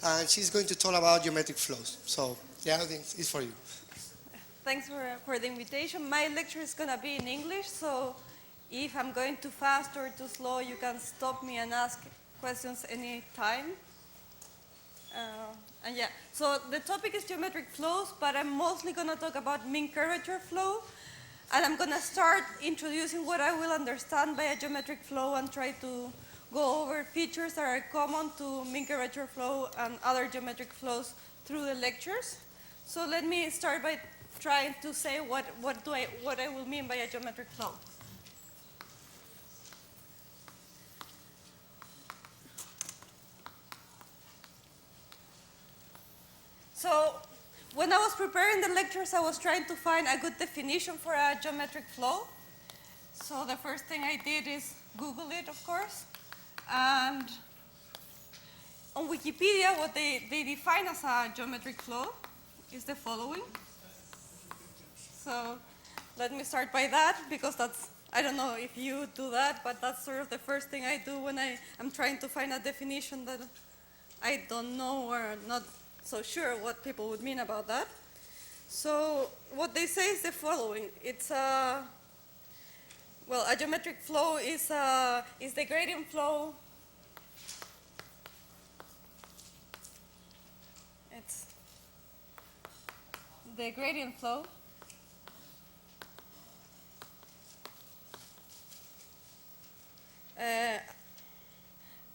and she's going to talk about geometric flows. So, yeah, I think it's for you. Thanks for the invitation. My lecture is going to be in English, so if I'm going too fast or too slow, you can stop me and ask questions any time. And yeah, so the topic is geometric flows, but I'm mostly going to talk about mean curvature flow. And I'm going to start introducing what I will understand by a geometric flow and try to go over features that are common to mean curvature flow and other geometric flows through the lectures. So let me start by trying to say what I will mean by a geometric flow. So when I was preparing the lectures, I was trying to find a good definition for a geometric flow. So the first thing I did is Google it, of course. And on Wikipedia, what they define as a geometric flow is the following. So let me start by that, because I don't know if you do that, but that's sort of the first thing I do when I'm trying to find a definition that I don't know or not so sure what people would mean about that. So what they say is the following. It's a geometric flow is the gradient flow. It's the gradient flow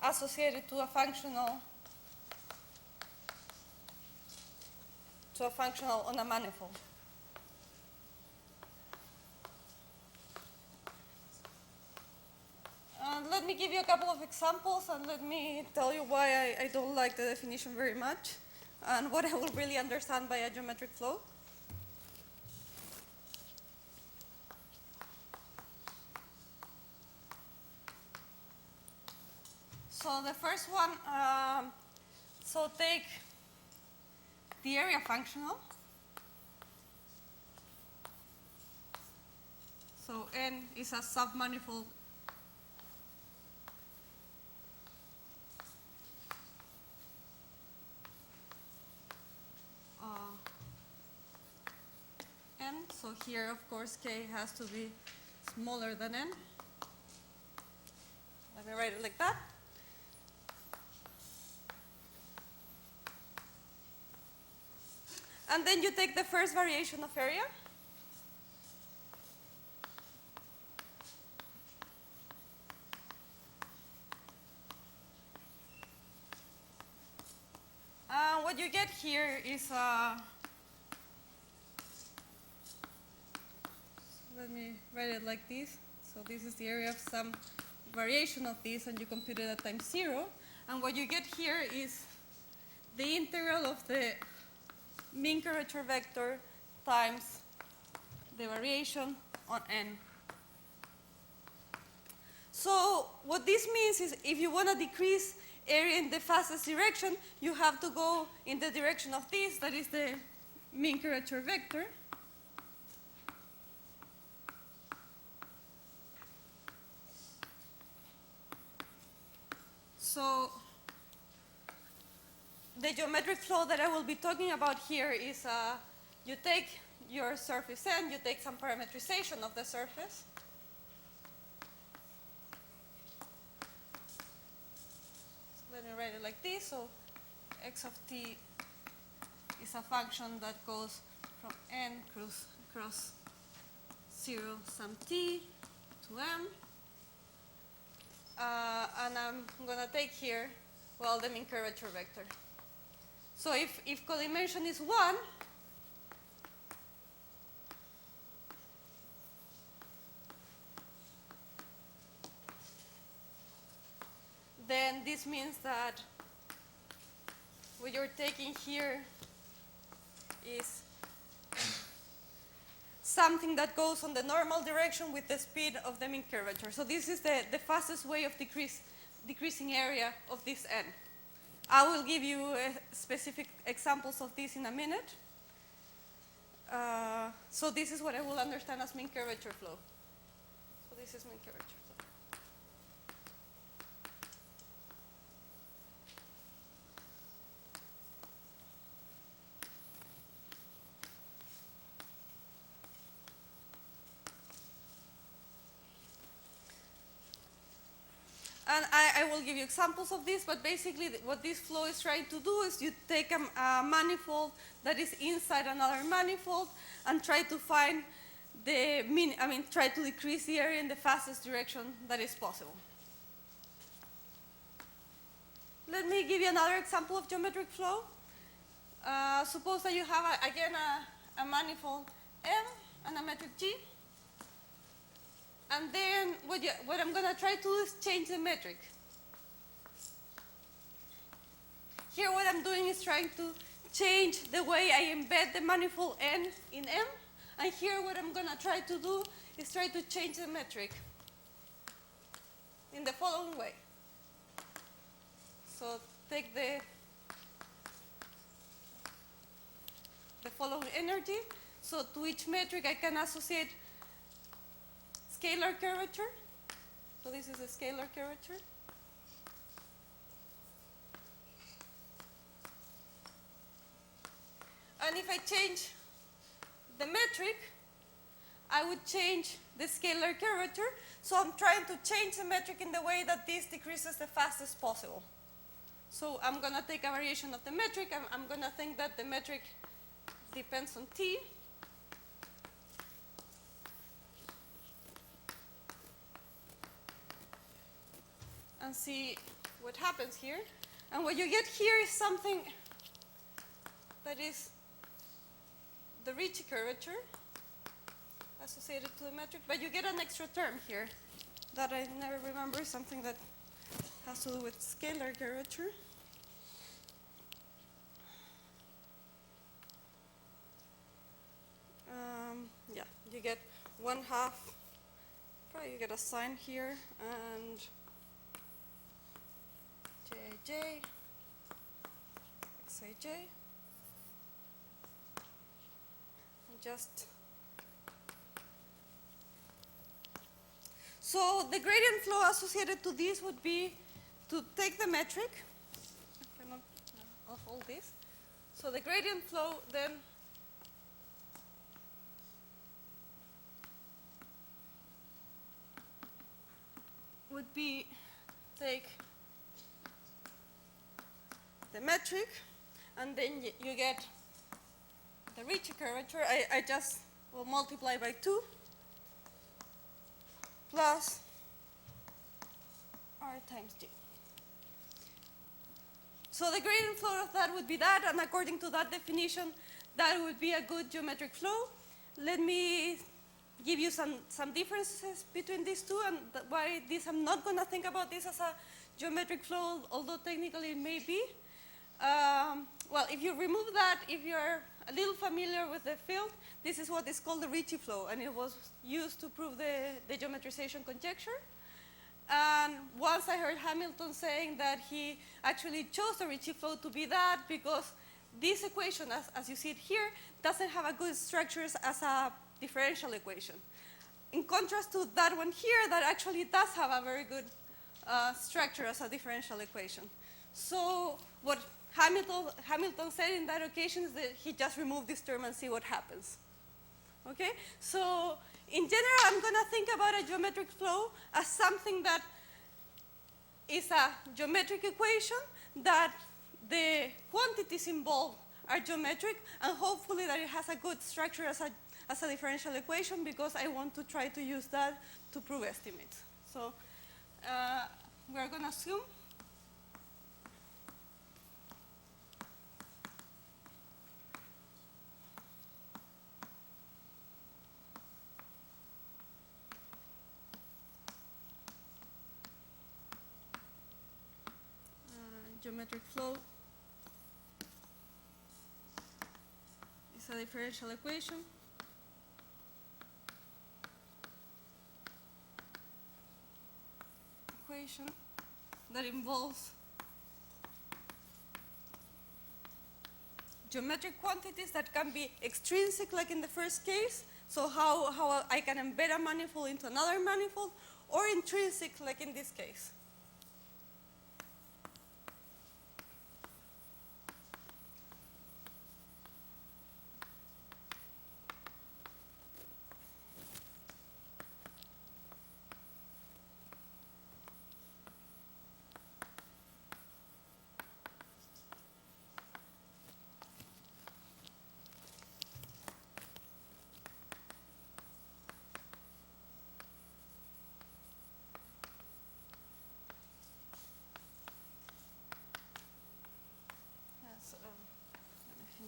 associated to a functional on a manifold. Let me give you a couple of examples, and let me tell you why I don't like the definition very much and what I will really understand by a geometric flow. So the first one, so take the area functional. So N is a submanifold N. So here, of course, K has to be smaller than N. Let me write it like that. And then you take the first variation of area. What you get here is let me write it like this. So this is the area of some variation of this, and you compute it at time 0. And what you get here is the integral of the mean curvature vector times the variation on N. So what this means is if you want to decrease area in the fastest direction, you have to go in the direction of this, that is the mean curvature vector. So the geometric flow that I will be talking about here is you take your surface N, you take some parametrization of the surface. So let me write it like this. So x of t is a function that goes from N cross 0 some t to M. And I'm going to take here, well, the mean curvature vector. So if codimension is 1, then this means that what you're taking here is something that goes on the normal direction with the speed of the mean curvature. So this is the fastest way of decreasing area of this N. I will give you specific examples of this in a minute. So this is what I will understand as mean curvature flow. So this is mean curvature flow. And I will give you examples of this, but basically what this flow is trying to do is you take a manifold that is inside another manifold and try to find try to decrease the area in the fastest direction that is possible. Let me give you another example of geometric flow. Suppose that you have, again, a manifold M and a metric G. And then what I'm going to try to do is change the metric. Here what I'm doing is trying to change the way I embed the manifold N in M. And here what I'm going to try to do is try to change the metric in the following way. So take the following energy. So to each metric I can associate scalar curvature. So this is a scalar curvature. And if I change the metric, I would change the scalar curvature. So I'm trying to change the metric in the way that this decreases the fastest possible. So I'm going to take a variation of the metric. I'm going to think that the metric depends on t. And see what happens here. And what you get here is something that is the Ricci curvature associated to the metric, but you get an extra term here that I never remember, something that has to do with scalar curvature. Yeah, you get 1/2, probably you get a sign here, and Jij, Xij, and just. So the gradient flow associated to this would be to take the metric. I'll hold this. So the gradient flow then would be take the metric, and then you get the Ricci curvature. I just will multiply by 2 plus R times G. So the gradient flow of that would be that, and according to that definition, that would be a good geometric flow. Let me give you some differences between these two, and why this, I'm not going to think about this as a geometric flow, although technically it may be. Well, if you remove that, if you're a little familiar with the field, this is what is called the Ricci flow, and it was used to prove the geometrization conjecture. And once I heard Hamilton saying that he actually chose the Ricci flow to be that because this equation, as you see it here, doesn't have a good structure as a differential equation. In contrast to that one here, that actually does have a very good structure as a differential equation. So what Hamilton said in that occasion is that he just removed this term and see what happens. Okay? So in general, I'm going to think about a geometric flow as something that is a geometric equation, that the quantities involved are geometric, and hopefully that it has a good structure as a differential equation, because I want to try to use that to prove estimates. So we're going to assume geometric flow is a differential equation that involves geometric quantities that can be extrinsic, like in the first case, so how I can embed a manifold into another manifold, or intrinsic, like in this case.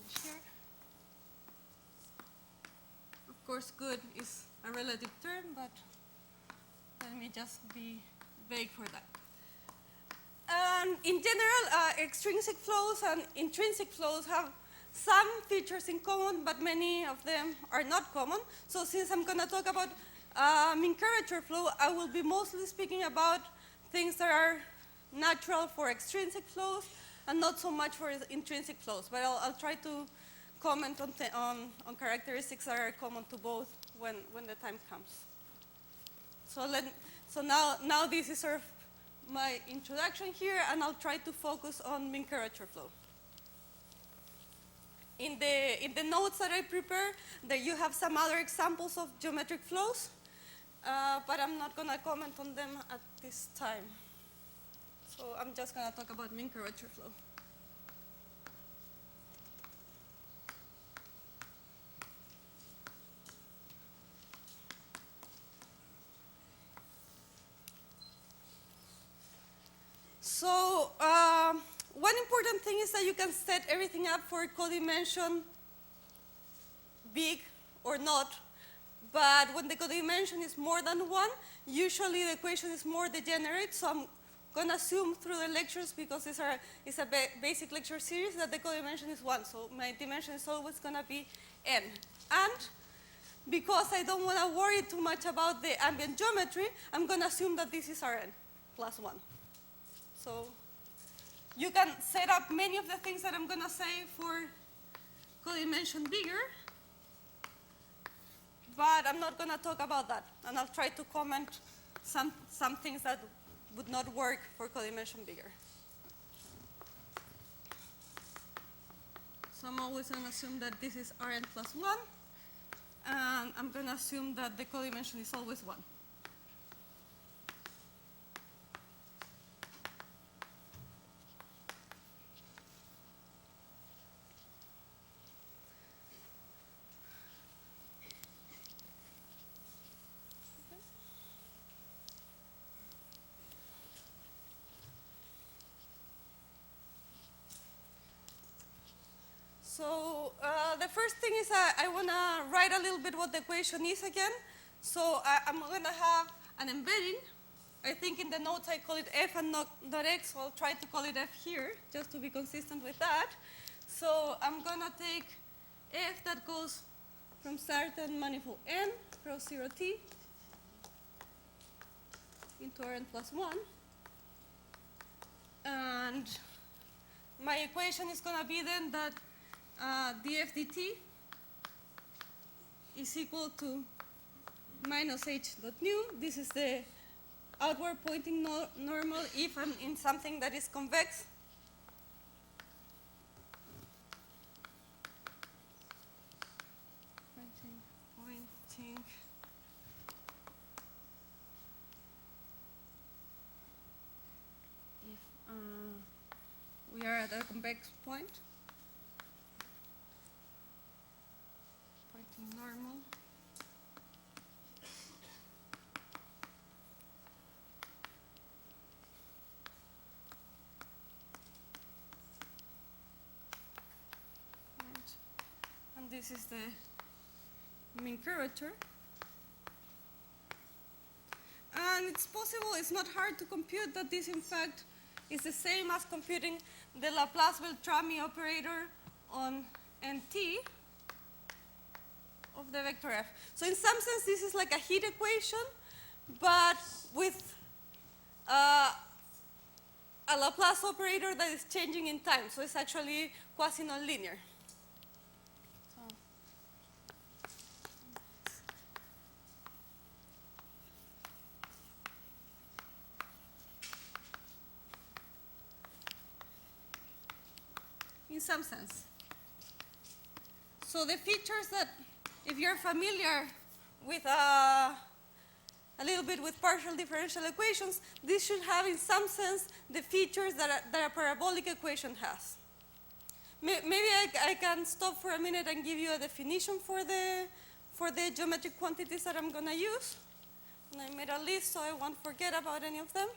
change here. Of course, good is a relative term, but let me just be vague for that. In general, extrinsic flows and intrinsic flows have some features in common, but many of them are not common. So since I'm going to talk about mean curvature flow, I will be mostly speaking about things that are natural for extrinsic flows and not so much for intrinsic flows. But I'll try to comment on characteristics that are common to both when the time comes. So now this is sort of my introduction here, and I'll try to focus on mean curvature flow. In the notes that I prepare, there you have some other examples of geometric flows, but I'm not going to comment on them at this time. So I'm just going to talk about mean curvature flow. So one important thing is that you can set everything up for codimension big or not, but when the codimension is more than one, usually the equation is more degenerate. So I'm going to assume through the lectures, because it's a basic lecture series, that the codimension is 1. So my dimension is always going to be n. And because I don't want to worry too much about the ambient geometry, I'm going to assume that this is Rn plus 1. So you can set up many of the things that I'm going to say for codimension bigger, but I'm not going to talk about that. And I'll try to comment some things that would not work for codimension bigger. So I'm always going to assume that this is Rn plus 1, and I'm going to assume that the codimension is always 1. So the first thing is I want to write a little bit what the equation is again. So I'm going to have an embedding. I think in the notes I call it f and not x, so I'll try to call it f here, just to be consistent with that. So I'm going to take f that goes from certain manifold n, cross 0t, into Rn plus 1. And my equation is going to be then that df dt is equal to minus h dot nu. This is the outward pointing normal if I'm in something that is convex. Pointing. If we are at a convex point. Normal. And this is the mean curvature. And it's possible, it's not hard to compute that this in fact is the same as computing the Laplace-Beltrami operator on nt of the vector f. So in some sense, this is like a heat equation, but with a Laplace operator that is changing in time. So it's actually quasi-nonlinear. In some sense. So the features that, if you're familiar with a little bit with partial differential equations, this should have in some sense the features that a parabolic equation has. Maybe I can stop for a minute and give you a definition for the geometric quantities that I'm going to use. And I made a list so I won't forget about any of them.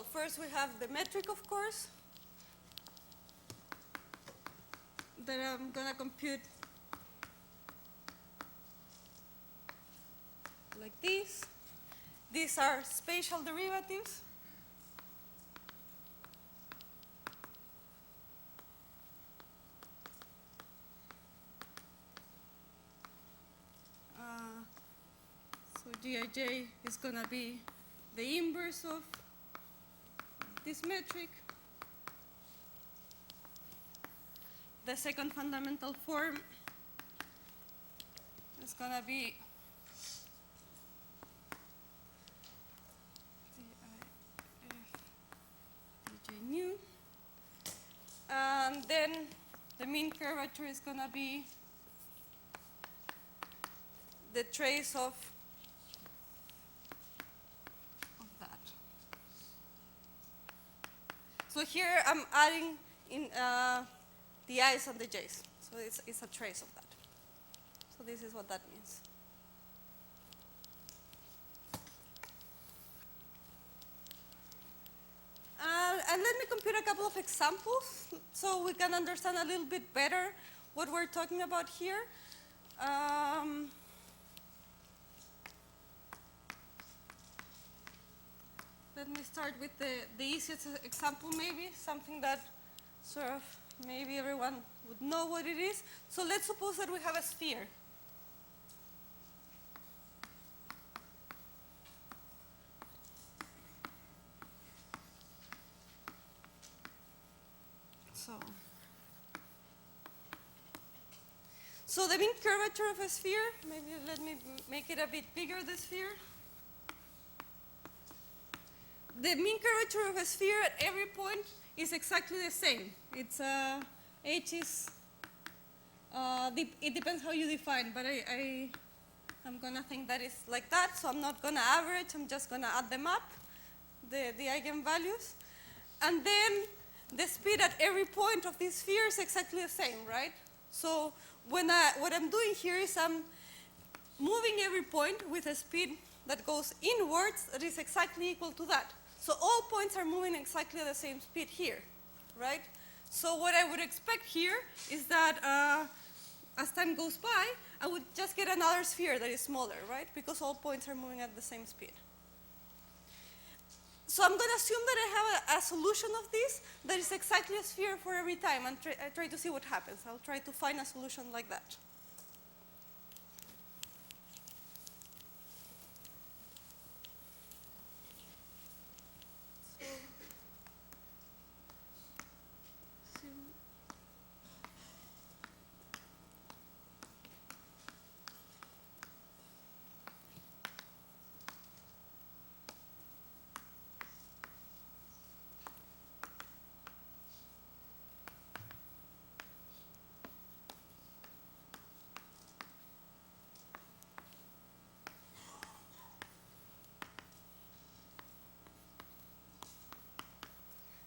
well, first we have the metric, of course, that I'm going to compute like this. These are spatial derivatives. So Gij is going to be the inverse of this metric. The second fundamental form is going to be Dij nu. And then the mean curvature is going to be the trace of that. So here I'm adding in the i's and the j's. So it's a trace of that. So this is what that means. And let me compute a couple of examples so we can understand a little bit better what we're talking about here. Let me start with the easiest example, maybe, something that sort of maybe everyone would know what it is. So let's suppose that we have a sphere. So the mean curvature of a sphere, maybe let me make it a bit bigger, the sphere. The mean curvature of a sphere at every point is exactly the same. It's h is, it depends how you define, but I'm going to think that it's like that, so I'm not going to average, I'm just going to add them up, the eigenvalues. And then the speed at every point of this sphere is exactly the same, right? So what I'm doing here is I'm moving every point with a speed that goes inwards that is exactly equal to that. So all points are moving exactly at the same speed here, right? So what I would expect here is that as time goes by, I would just get another sphere that is smaller, right? Because all points are moving at the same speed. So I'm going to assume that I have a solution of this that is exactly a sphere for every time, and try to see what happens. I'll try to find a solution like that.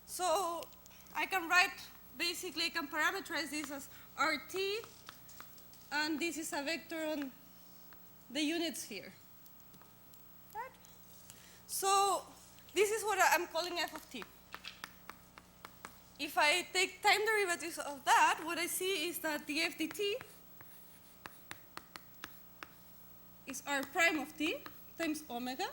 So I can write, basically I can parameterize this as RT, and this is a vector on the unit sphere. Right? So this is what I'm calling f of t. If I take time derivatives of that, what I see is that the f dt is r prime of t times omega,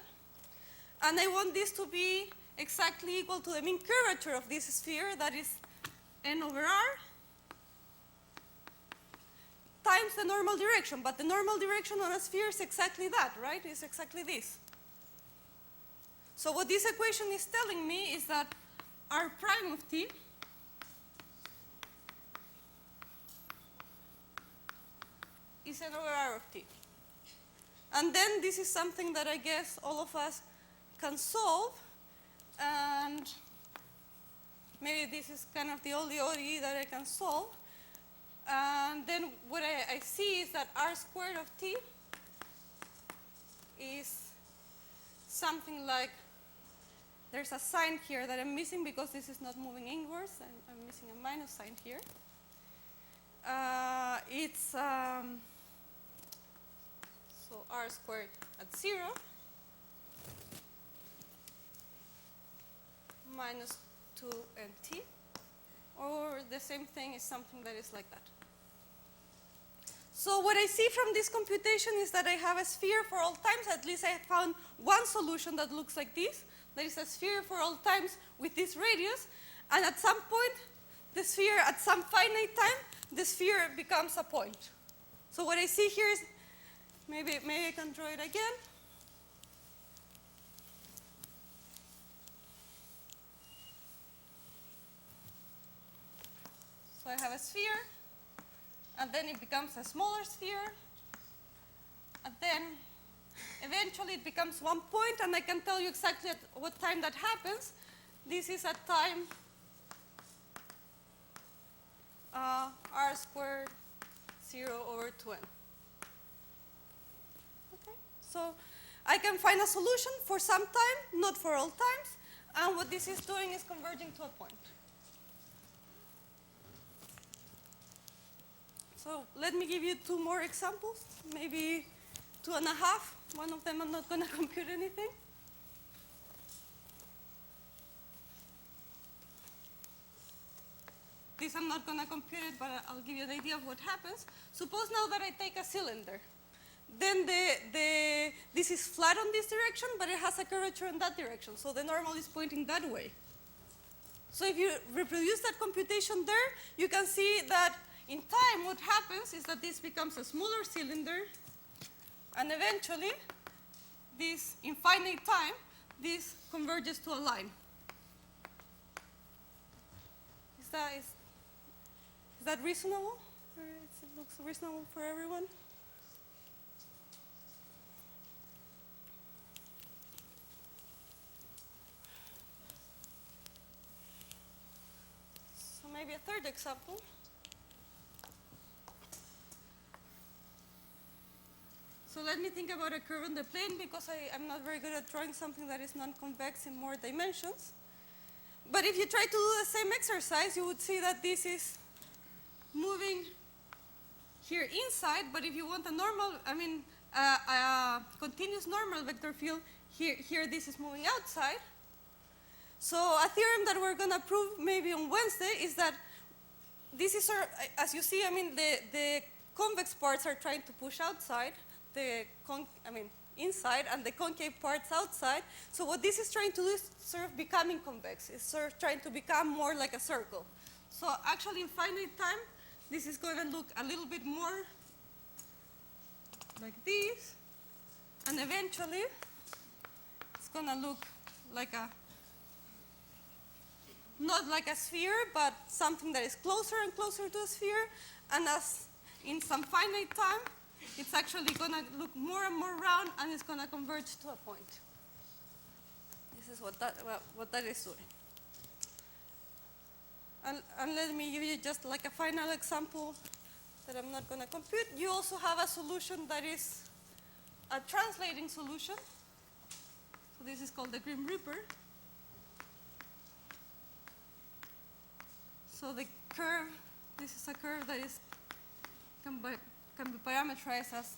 and I want this to be exactly equal to the mean curvature of this sphere, that is n over r, times the normal direction. But the normal direction on a sphere is exactly that, right? It's exactly this. So what this equation is telling me is that r prime of t is n over r of t. And then this is something that I guess all of us can solve. And maybe this is kind of the only ODE that I can solve. And then what I see is that r squared of t is something like, there's a sign here that I'm missing because this is not moving inwards, and I'm missing a minus sign here. It's so r squared at 0 minus 2 and t. Or the same thing is something that is like that. So what I see from this computation is that I have a sphere for all times. At least I found one solution that looks like this. There is a sphere for all times with this radius. And at some point, the sphere, at some finite time, the sphere becomes a point. So what I see here is, maybe I can draw it again. So I have a sphere, and then it becomes a smaller sphere, and then eventually it becomes 1 point, and I can tell you exactly at what time that happens. This is at time r squared 0 over 2n. Okay? So I can find a solution for some time, not for all times, and what this is doing is converging to a point. So let me give you 2 more examples, maybe 2.5. One of them I'm not going to compute anything. This I'm not going to compute it, but I'll give you an idea of what happens. Suppose now that I take a cylinder. Then this is flat on this direction, but it has a curvature in that direction. So the normal is pointing that way. So if you reproduce that computation there, you can see that in time, what happens is that this becomes a smaller cylinder, and eventually, this infinite time, this converges to a line. Is that reasonable? Or it looks reasonable for everyone? So maybe a third example. So let me think about a curve on the plane, because I'm not very good at drawing something that is non-convex in more dimensions. But if you try to do the same exercise, you would see that this is moving here inside, but if you want a normal, a continuous normal vector field, here this is moving outside. So a theorem that we're going to prove maybe on Wednesday is that this is, as you see, the convex parts are trying to push outside, inside, and the concave parts outside. So what this is trying to do is sort of becoming convex. It's sort of trying to become more like a circle. So actually, in finite time, this is going to look a little bit more like this, and eventually, it's going to look like not like a sphere, but something that is closer and closer to a sphere. And as in some finite time, it's actually going to look more and more round, and it's going to converge to a point. This is what that is doing. And let me give you just like a final example that I'm not going to compute. You also have a solution that is a translating solution. So this is called the Grim Reaper. So the curve, this is a curve that can be parameterized as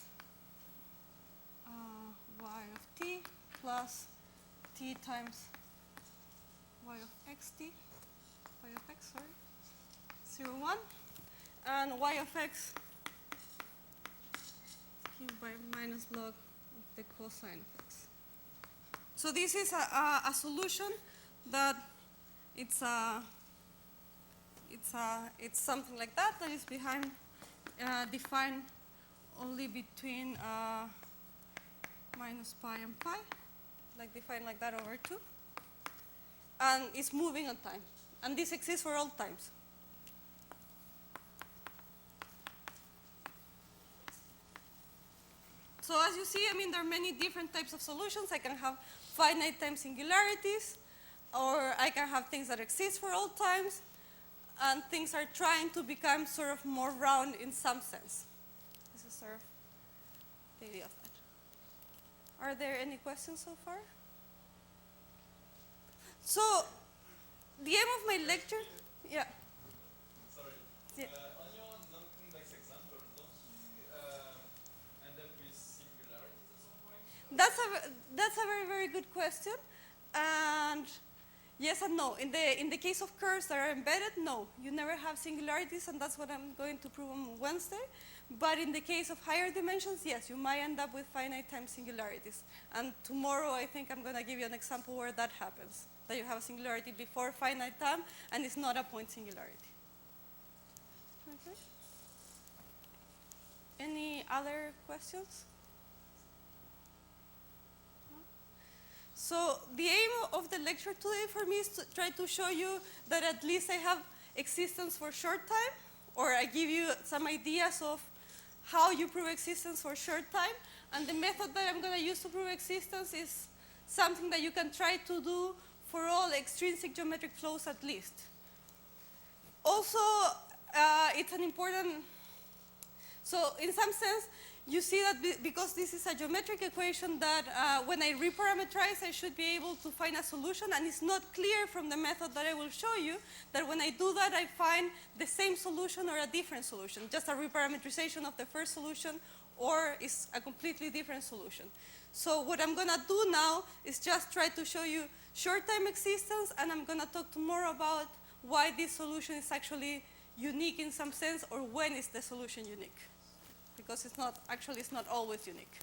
y of t plus t times y of xt. Y of x, sorry, 0, 1, and y of x given by minus log of the cosine of x. So this is a solution that it's something like that is defined only between minus pi and pi, like defined like that over 2, and it's moving on time. And this exists for all times. So as you see, there are many different types of solutions. I can have finite time singularities, or I can have things that exist for all times, and things are trying to become sort of more round in some sense. This is sort of the idea of that. Are there any questions so far? So, the aim of my lecture, yeah. Sorry. Yeah. On your non-convex example, don't you end up with singularities at some point? That's a very, very good question. And Yes and no. In the case of curves that are embedded, no. You never have singularities, and that's what I'm going to prove on Wednesday. But in the case of higher dimensions, yes, you might end up with finite time singularities. And tomorrow, I think I'm going to give you an example where that happens, that you have a singularity before finite time, and it's not a point singularity. Okay. Any other questions? So the aim of the lecture today for me is to try to show you that at least I have existence for short time, or I give you some ideas of how you prove existence for short time. And the method that I'm going to use to prove existence is something that you can try to do for all extrinsic geometric flows at least. Also, it's an important, so in some sense, you see that because this is a geometric equation that when I reparameterize, I should be able to find a solution, and it's not clear from the method that I will show you that when I do that, I find the same solution or a different solution, just a reparameterization of the first solution, or it's a completely different solution. So what I'm going to do now is just try to show you short-time existence, and I'm going to talk tomorrow about why this solution is actually unique in some sense, or when is the solution unique. Because it's not, actually it's not always unique.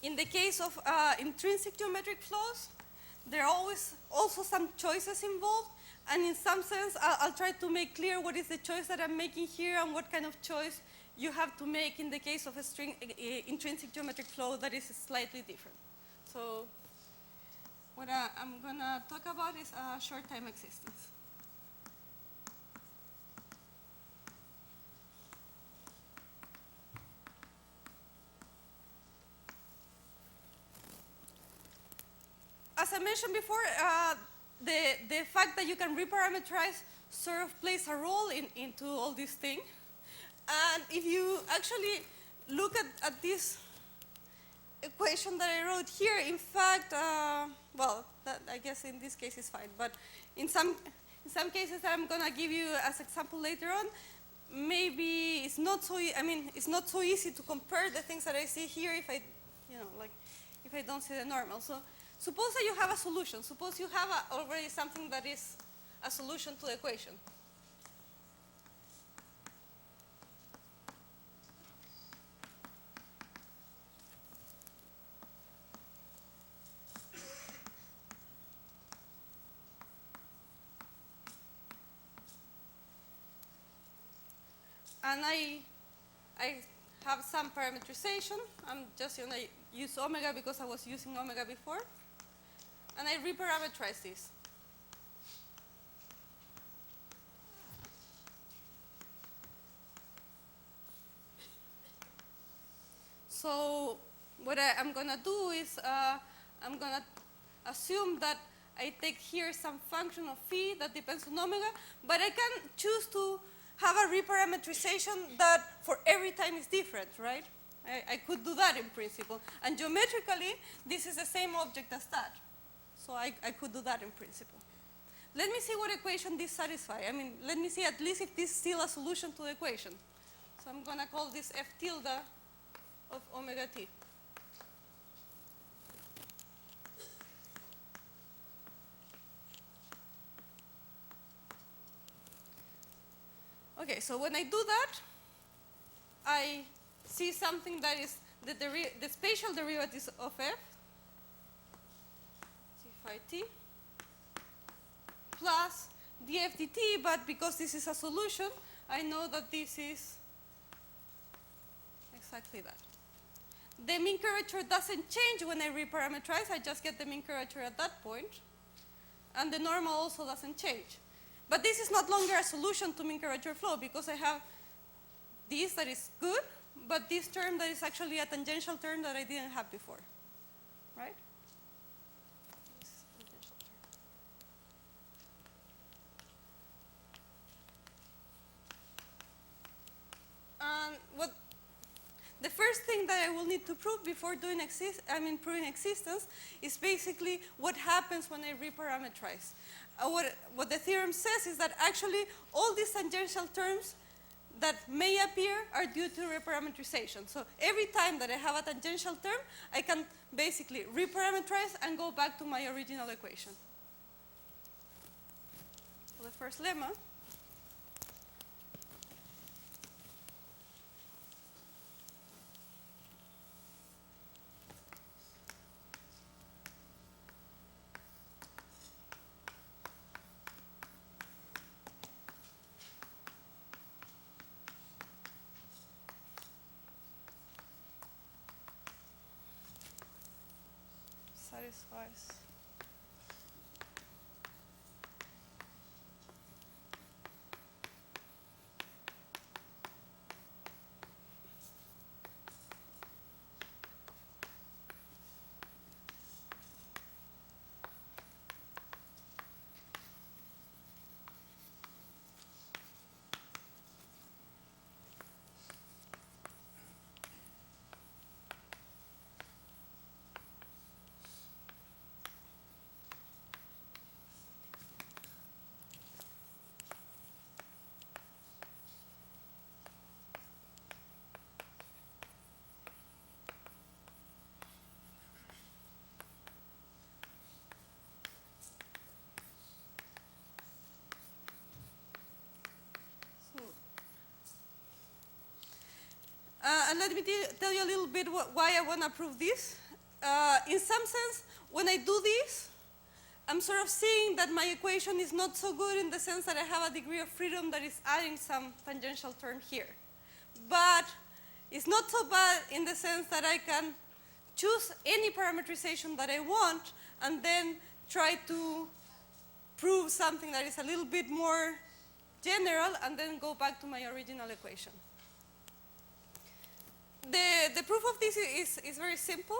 In the case of intrinsic geometric flows, there are always also some choices involved, and in some sense I'll try to make clear what is the choice that I'm making here and what kind of choice you have to make in the case of a intrinsic geometric flow that is slightly different. So what I'm going to talk about is short-time existence. As I mentioned before, the fact that you can reparameterize sort of plays a role into all this thing. And if you actually look at this equation that I wrote here, in fact, well, that I guess in this case is fine, but in some cases that I'm going to give you as example later on, maybe it's not so, it's not so easy to compare the things that I see here if I, if I don't see the normal. So suppose that you have a solution. Suppose you have already something that is a solution to the equation. And I have some parameterization. I'm just going to use omega because I was using omega before. And I reparameterize this. So what I'm going to do is I'm going to assume that I take here some function of phi that depends on omega, but I can choose to have a reparameterization that for every time is different, right? I could do that in principle. And geometrically, this is the same object as that. So I could do that in principle. Let me see what equation this satisfies. Let me see at least if this is still a solution to the equation. So I'm going to call this f tilde of omega t. Okay, so when I do that, I see something that is the spatial derivatives of f, c phi t, plus df dt, but because this is a solution, I know that this is exactly that. The mean curvature doesn't change when I reparameterize, I just get the mean curvature at that point, and the normal also doesn't change. But this is not longer a solution to mean curvature flow because I have this that is good, but this term that is actually a tangential term that I didn't have before, right? This tangential term. And what the first thing that I will need to prove before doing proving existence is basically what happens when I reparameterize. What the theorem says is that actually all these tangential terms, that may appear are due to reparametrization. So every time that I have a tangential term, I can basically reparameterize and go back to my original equation. So the first lemma. Satisfies and let me tell you a little bit why I want to prove this. In some sense, when I do this, I'm sort of seeing that my equation is not so good in the sense that I have a degree of freedom that is adding some tangential term here. But it's not so bad in the sense that I can choose any parameterization that I want and then try to prove something that is a little bit more general and then go back to my original equation. The proof of this is very simple.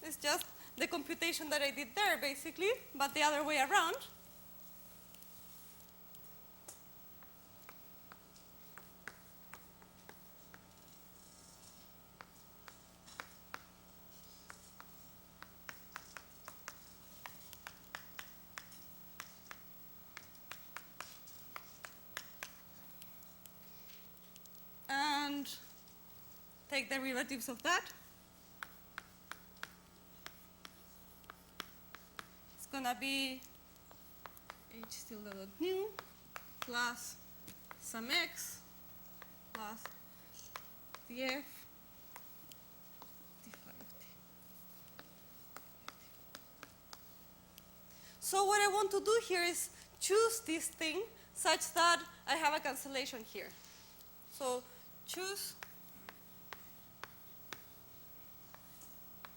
It's just the computation that I did there, basically, but the other way around. And take derivatives of that. It's going to be h tilde dot new plus some x plus df d5t. So what I want to do here is choose this thing such that I have a cancellation here. So choose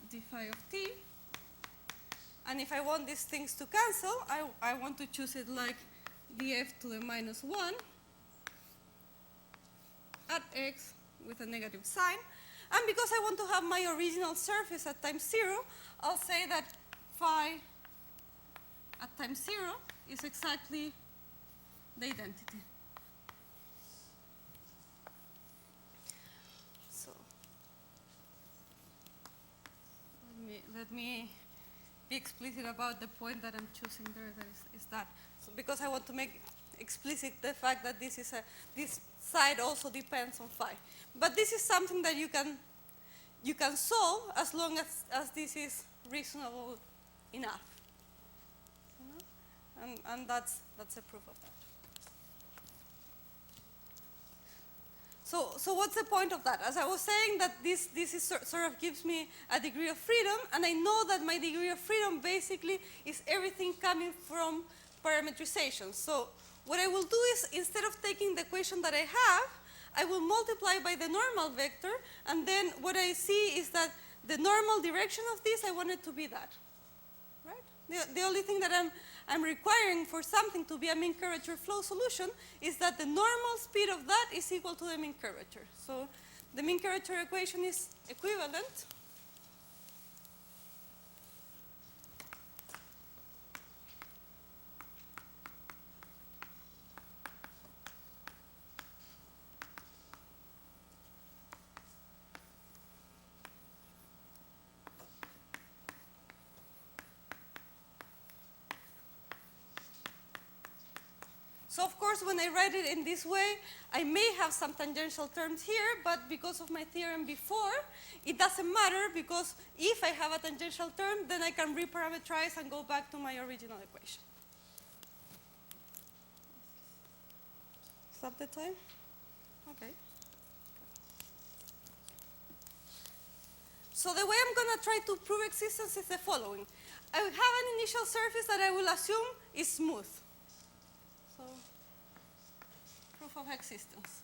d phi of t, and if I want these things to cancel, I want to choose it like df to the minus 1 at x with a negative sign. And because I want to have my original surface at time 0, I'll say that phi at time 0 is exactly the identity. Let me be explicit about the point that I'm choosing there. That is that. So because I want to make explicit the fact that this side also depends on phi. But this is something that you can solve as long as this is reasonable enough. And that's a proof of that. So what's the point of that? As I was saying, that this is sort of gives me a degree of freedom, and I know that my degree of freedom basically is everything coming from parameterization. So what I will do is, instead of taking the equation that I have, I will multiply by the normal vector, and then what I see is that the normal direction of this, I want it to be that. Right? The only thing that I'm requiring for something to be a mean curvature flow solution is that the normal speed of that is equal to the mean curvature. So the mean curvature equation is equivalent So of course, when I write it in this way, I may have some tangential terms here, but because of my theorem before, it doesn't matter, because if I have a tangential term, then I can reparameterize and go back to my original equation. Is that the time? Okay. So the way I'm going to try to prove existence is the following. I will have an initial surface that I will assume is smooth. So, proof of existence.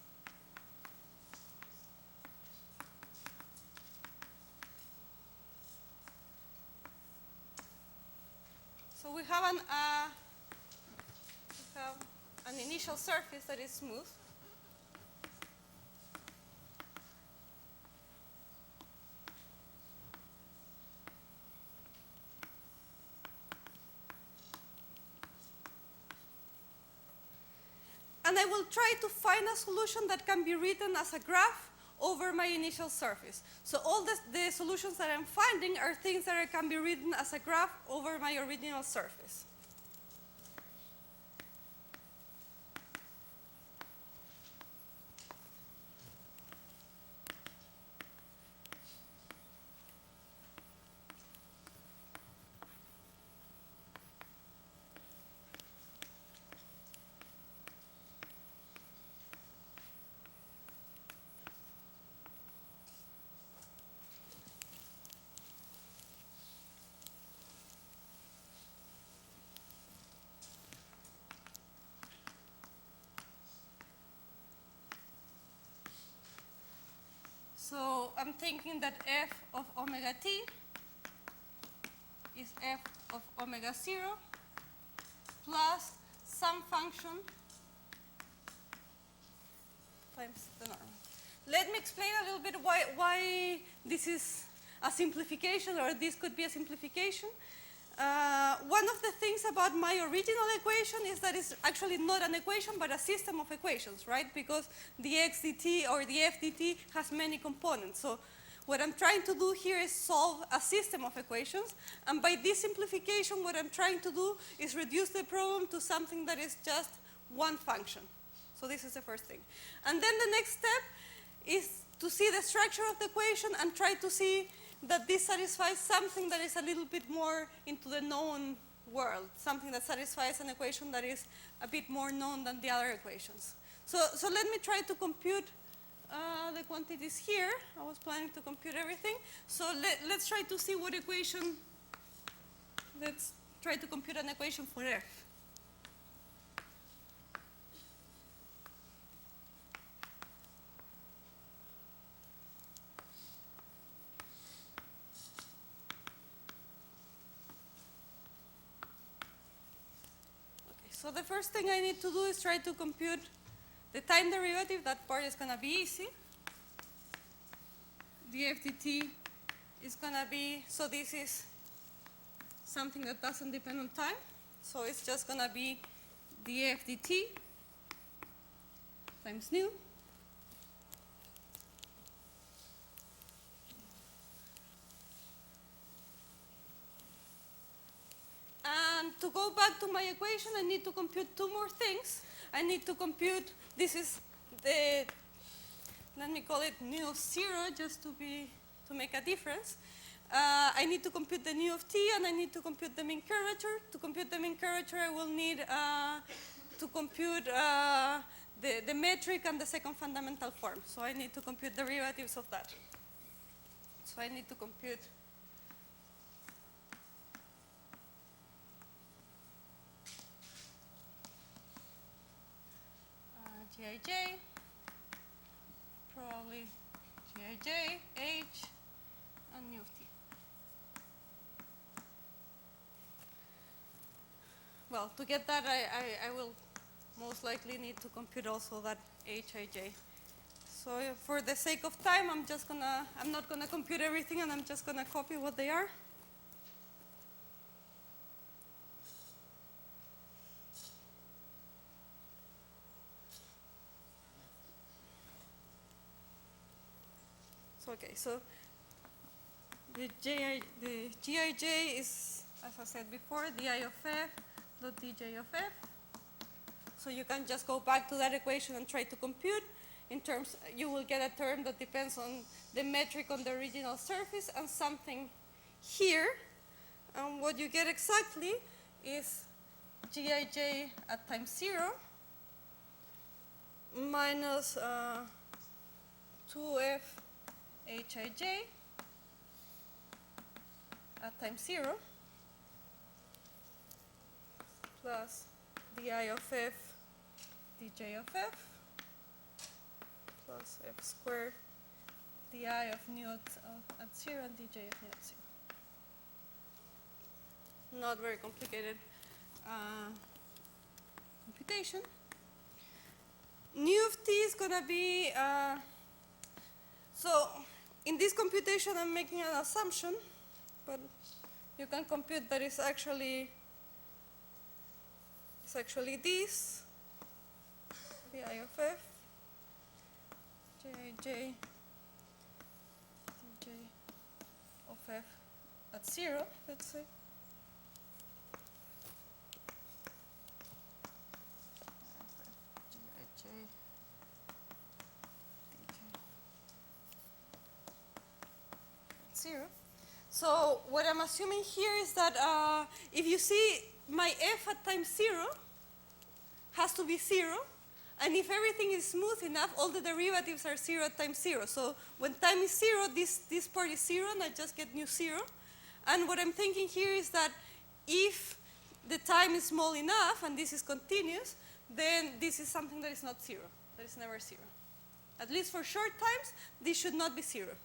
So we have an initial surface that is smooth. And I will try to find a solution that can be written as a graph over my initial surface. So all the solutions that I'm finding are things that can be written as a graph over my original surface. So I'm thinking that f of omega t is f of omega 0 plus some function times the normal. Let me explain a little bit why this is a simplification, or this could be a simplification. One of the things about my original equation is that it's actually not an equation, but a system of equations, right? Because the x dt or the f dt has many components. So what I'm trying to do here is solve a system of equations. And by this simplification, what I'm trying to do is reduce the problem to something that is just one function. So this is the first thing. And then the next step is to see the structure of the equation and try to see that this satisfies something that is a little bit more into the known world, something that satisfies an equation that is a bit more known than the other equations. So let me try to compute the quantities here. I was planning to compute everything. So let's try to see what equation, let's try to compute an equation for f. So the first thing I need to do is try to compute the time derivative. That part is going to be easy. The f dt is going to be, so this is something that doesn't depend on time. So it's just going to be the f dt times nu. And to go back to my equation, I need to compute two more things. I need to compute, this is the, let me call it nu of 0, just to make a difference. I need to compute the nu of t, and I need to compute the mean curvature. To compute the mean curvature, I will need to compute the metric and the second fundamental form. So I need to compute derivatives of that. So I need to compute Gij, probably Gij, h, and nu of t. Well, to get that, I will most likely need to compute also that hij. So for the sake of time, I'm not gonna compute everything, and I'm just gonna copy what they are. Okay, so the Gij is, as I said before, di of f dot dj of f. So you can just go back to that equation and try to compute. In terms, you will get a term that depends on the metric on the original surface and something here. And what you get exactly is gij at time 0 minus 2f hij at time 0 plus di of f dj of f plus f squared di of nu at 0 and dj of nu at 0. Not very complicated computation. Nu of t is going to be, so in this computation I'm making an assumption, but you can compute that it's actually this, the I of f, jij, dj of f at 0, let's say. So what I'm assuming here is that if you see my f at time 0 has to be 0, and if everything is smooth enough, all the derivatives are 0 at time 0. So when time is 0, this part is 0, and I just get nu 0. And what I'm thinking here is that if the time is small enough, and this is continuous, then this is something that is not 0, that is never 0. At least for short times, this should not be 0.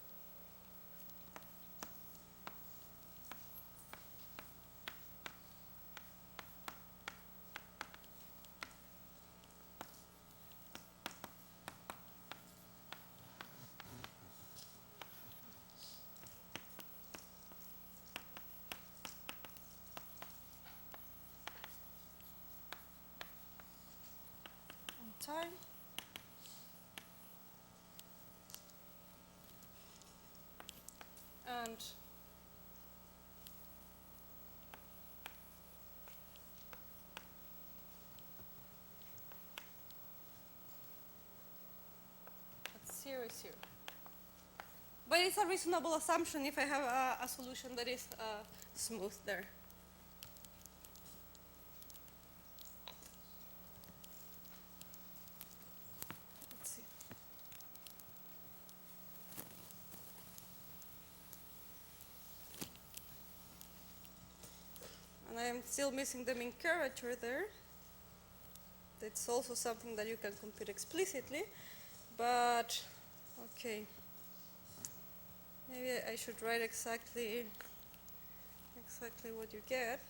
Time. And that's 0 is 0. But it's a reasonable assumption if I have a solution that is smooth there. And I am still missing the mean curvature there. That's also something that you can compute explicitly, but okay. Maybe I should write exactly what you get.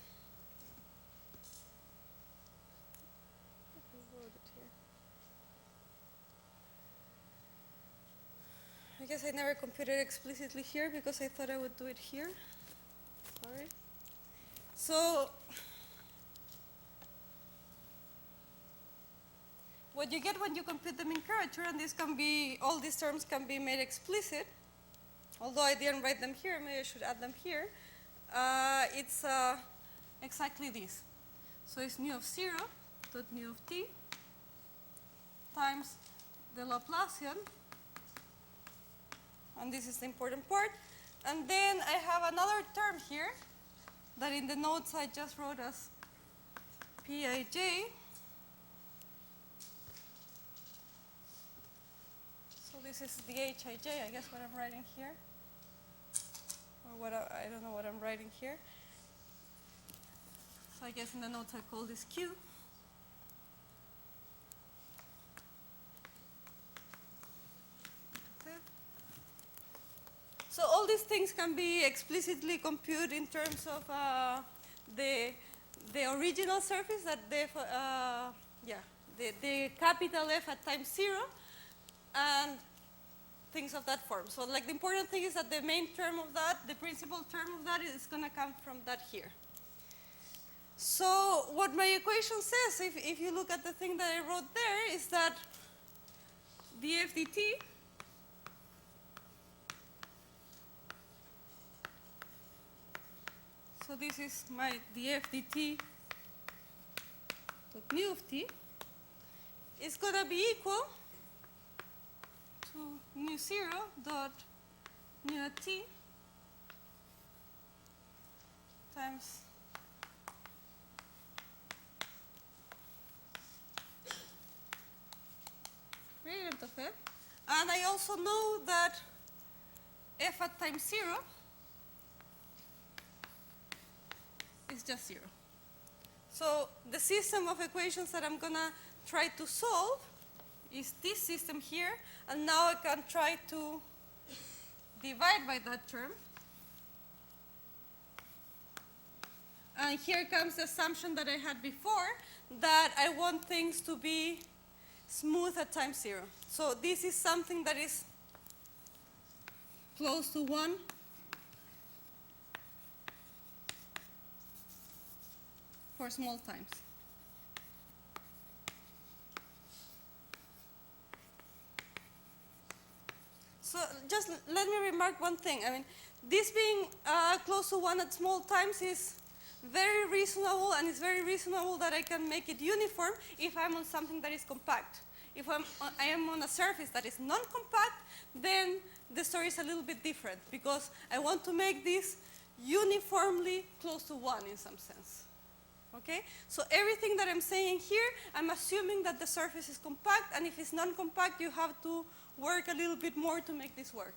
I guess I never computed explicitly here because I thought I would do it here. Sorry. So what you get when you compute the mean curvature, and this can be, all these terms can be made explicit, although I didn't write them here, maybe I should add them here. It's exactly this. So it's nu of 0 dot nu of t times the Laplacian, and this is the important part. And then I have another term here that in the notes I just wrote as Pij. So this is the Hij, I guess what I'm writing here. Or what I don't know what I'm writing here. So I guess in the notes I call this Q. So all these things can be explicitly computed in terms of the original surface, that the capital F at time 0, and things of that form. So like the important thing is that the main term of that, the principal term of that, is going to come from that here. So what my equation says, if you look at the thing that I wrote there, is that df dt so this is my df dt dot nu of t is going to be equal to mu 0 dot mu at t times gradient of f. And I also know that f at time 0 is just 0. So the system of equations that I'm going to try to solve is this system here. And now I can try to divide by that term. And here comes the assumption that I had before, that I want things to be smooth at time 0. So this is something that is close to 1 for small times. So just let me remark one thing. I mean, this being close to 1 at small times is very reasonable, and it's very reasonable that I can make it uniform if I'm on something that is compact. If I am on a surface that is non-compact, then the story is a little bit different, because I want to make this uniformly close to 1 in some sense. Okay? So everything that I'm saying here, I'm assuming that the surface is compact, and if it's non-compact, you have to work a little bit more to make this work.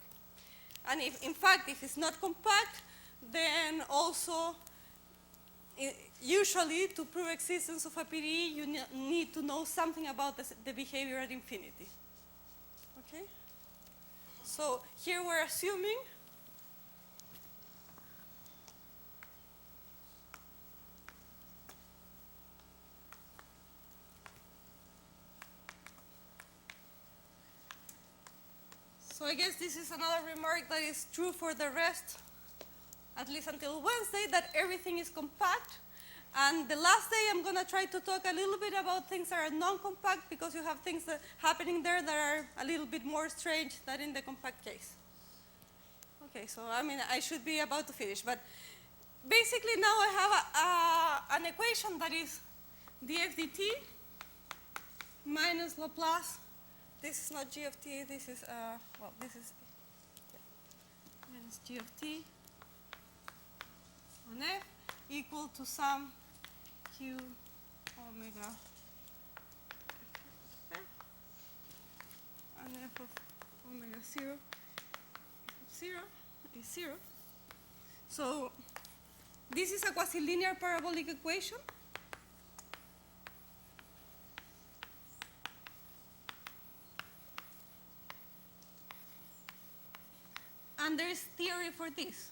And if, in fact, if it's not compact, then also, usually to prove existence of a PDE, you need to know something about the behavior at infinity. Okay? So here we're assuming so I guess this is another remark that is true for the rest, at least until Wednesday, that everything is compact. And the last day I'm going to try to talk a little bit about things that are non-compact, because you have things that happening there that are a little bit more strange than in the compact case. Okay, so I mean, I should be about to finish. But basically now I have an equation that is df dt minus Laplace. This is not g of t, this is, well, this is minus g of t on f equal to sum q omega f and f of omega 0 is 0. So this is a quasi-linear parabolic equation. And there is theory for this.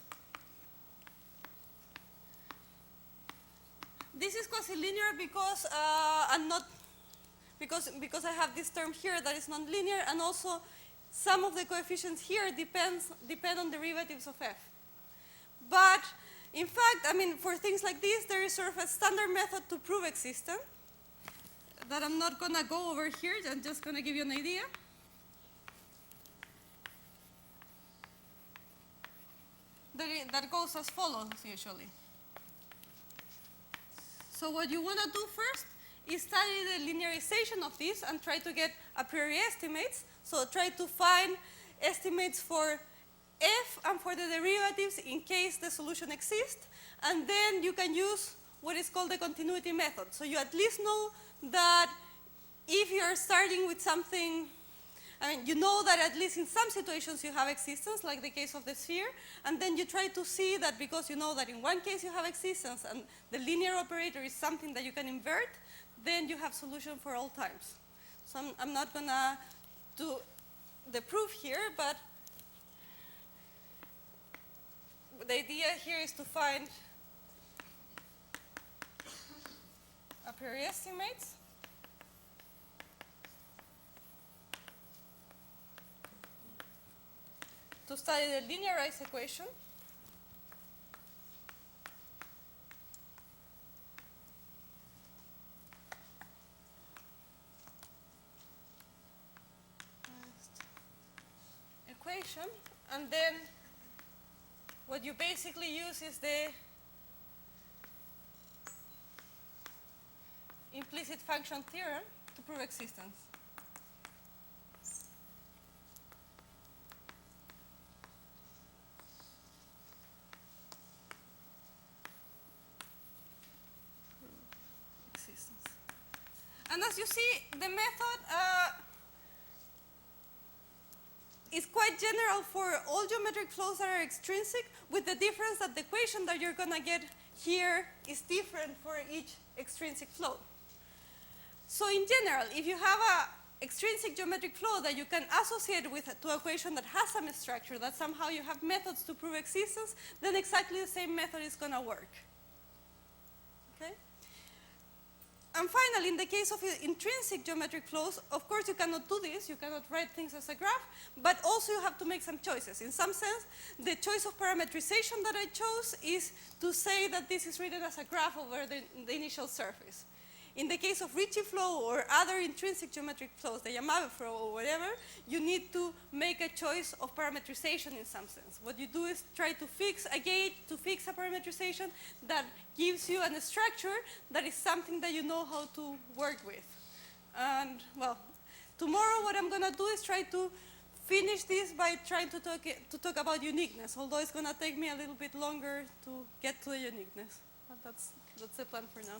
This is quasi-linear because I'm not, because I have this term here that is non-linear, and also some of the coefficients here depend on derivatives of f. But in fact, I mean, for things like this, there is sort of a standard method to prove existence that I'm not going to go over here. I'm just going to give you an idea. That goes as follows usually. So what you want to do first is study the linearization of this and try to get a priori estimates. So try to find estimates for f and for the derivatives in case the solution exists. And then you can use what is called the continuity method. So you at least know that if you're starting with something, I mean, you know that at least in some situations you have existence, like the case of the sphere, and then you try to see that because you know that in one case you have existence and the linear operator is something that you can invert, then you have solution for all times. So I'm not going to do the proof here, but the idea here is to find a priori estimates. To study the linearized equation. Equation, and then what you basically use is the implicit function theorem. to prove existence. Existence. And as you see, the method is quite general for all geometric flows that are extrinsic, with the difference that the equation that you're going to get here is different for each extrinsic flow. So in general, if you have an extrinsic geometric flow that you can associate with to an equation that has some structure, that somehow you have methods to prove existence, then exactly the same method is going to work. Okay? And finally, in the case of intrinsic geometric flows, of course you cannot do this, you cannot write things as a graph, but also you have to make some choices. In some sense, the choice of parametrization that I chose is to say that this is written as a graph over the initial surface. In the case of Ricci Flow or other intrinsic geometric flows, the Yamabe flow or whatever, you need to make a choice of parametrization in some sense. What you do is try to fix a gauge, to fix a parametrization that gives you a structure that is something that you know how to work with. And, well, tomorrow what I'm going to do is try to finish this by trying to talk about uniqueness, although it's going to take me a little bit longer to get to the uniqueness. But that's the plan for now.